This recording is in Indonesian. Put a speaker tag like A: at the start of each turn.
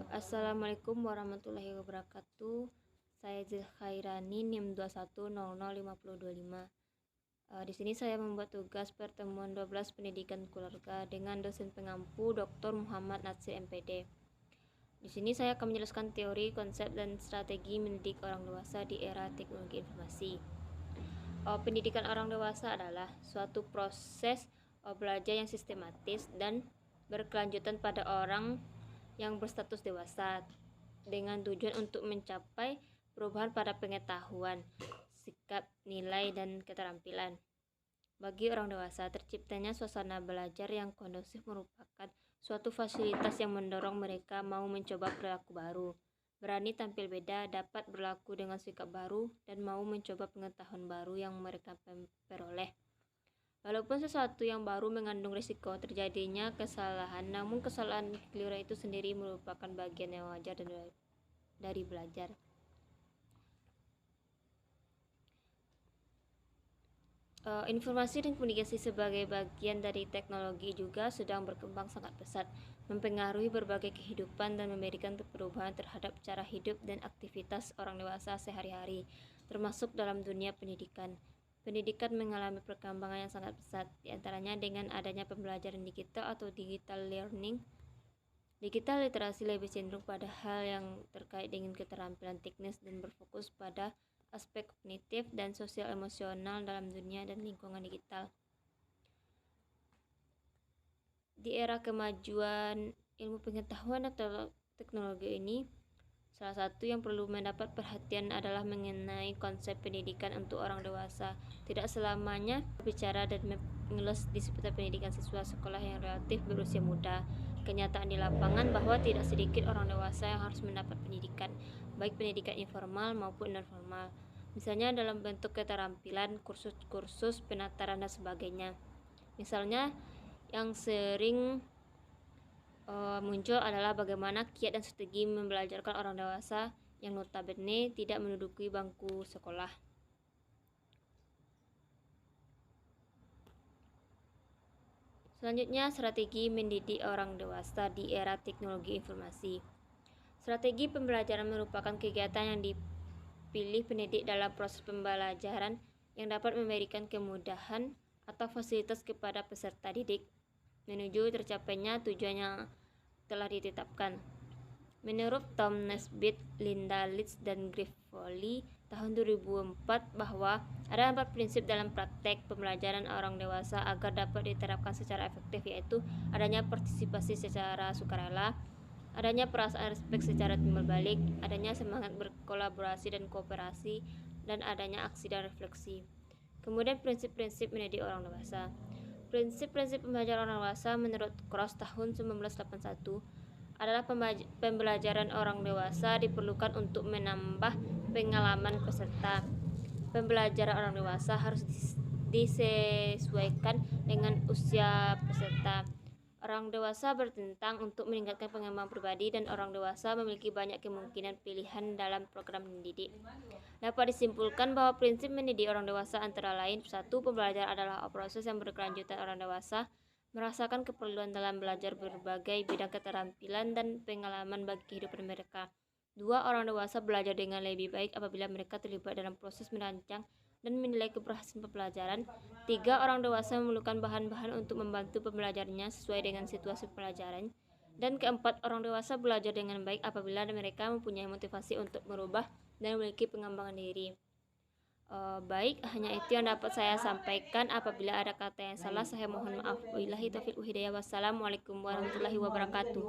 A: Assalamualaikum warahmatullahi wabarakatuh. Saya Khairani NIM 21005025. Di sini saya membuat tugas pertemuan 12 pendidikan keluarga dengan dosen pengampu Dr. Muhammad Natsir MPD. Di sini saya akan menjelaskan teori, konsep, dan strategi mendidik orang dewasa di era teknologi informasi. Pendidikan orang dewasa adalah suatu proses belajar yang sistematis dan berkelanjutan pada orang yang berstatus dewasa dengan tujuan untuk mencapai perubahan pada pengetahuan, sikap, nilai, dan keterampilan. Bagi orang dewasa, terciptanya suasana belajar yang kondusif merupakan suatu fasilitas yang mendorong mereka mau mencoba perilaku baru, berani tampil beda, dapat berlaku dengan sikap baru, dan mau mencoba pengetahuan baru yang mereka peroleh. Walaupun sesuatu yang baru mengandung risiko terjadinya kesalahan, namun kesalahan keliruan itu sendiri merupakan bagian yang wajar dari belajar. Informasi dan komunikasi sebagai bagian dari teknologi juga sedang berkembang sangat pesat, mempengaruhi berbagai kehidupan dan memberikan perubahan terhadap cara hidup dan aktivitas orang dewasa sehari-hari, termasuk dalam dunia pendidikan. Pendidikan mengalami perkembangan yang sangat pesat, diantaranya dengan adanya pembelajaran digital atau digital learning. Digital literasi lebih cenderung pada hal yang terkait dengan keterampilan teknis dan berfokus pada aspek kognitif dan sosial emosional dalam dunia dan lingkungan digital. Di era kemajuan ilmu pengetahuan atau teknologi ini, salah satu yang perlu mendapat perhatian adalah mengenai konsep pendidikan untuk orang dewasa. Tidak selamanya berbicara dan mengulas di seputar pendidikan siswa sekolah yang relatif berusia muda. Kenyataan di lapangan bahwa tidak sedikit orang dewasa yang harus mendapat pendidikan, baik pendidikan informal maupun non formal. Misalnya dalam bentuk keterampilan, kursus-kursus, penataran, dan sebagainya. Misalnya yang sering muncul adalah bagaimana kiat dan strategi membelajarkan orang dewasa yang notabene tidak menduduki bangku sekolah. Selanjutnya, strategi mendidik orang dewasa di era teknologi informasi. Strategi pembelajaran merupakan kegiatan yang dipilih pendidik dalam proses pembelajaran yang dapat memberikan kemudahan atau fasilitas kepada peserta didik menuju tercapainya tujuan yang telah ditetapkan. Menurut Tom Nesbitt, Linda Litz, dan Griff Foley tahun 2004 bahwa ada 4 prinsip dalam praktek pembelajaran orang dewasa agar dapat diterapkan secara efektif, yaitu adanya partisipasi secara sukarela, adanya perasaan respek secara timbal balik, adanya semangat berkolaborasi dan kooperasi, dan adanya aksi dan refleksi. Kemudian prinsip-prinsip mendidik orang dewasa. Prinsip-prinsip pembelajaran orang dewasa menurut Cross tahun 1981 adalah pembelajaran orang dewasa diperlukan untuk menambah pengalaman peserta. Pembelajaran orang dewasa harus disesuaikan dengan usia peserta. Orang dewasa bertentang untuk meningkatkan pengembangan pribadi, dan orang dewasa memiliki banyak kemungkinan pilihan dalam program mendidik. Dapat disimpulkan bahwa prinsip mendidik orang dewasa antara lain: 1. Pembelajaran adalah proses yang berkelanjutan. Orang dewasa merasakan keperluan dalam belajar berbagai bidang keterampilan dan pengalaman bagi kehidupan mereka. 2. Orang dewasa belajar dengan lebih baik apabila mereka terlibat dalam proses merancang dan menilai keberhasilan pembelajaran. 3. Orang dewasa memerlukan bahan-bahan untuk membantu pembelajarannya sesuai dengan situasi pelajaran. Dan keempat, orang dewasa belajar dengan baik apabila mereka mempunyai motivasi untuk merubah dan memiliki pengembangan diri. Baik, hanya itu yang dapat saya sampaikan. Apabila ada kata yang salah, saya mohon maaf. Wabillahi taufiq wal hidayah. Wassalamualaikum warahmatullahi wabarakatuh.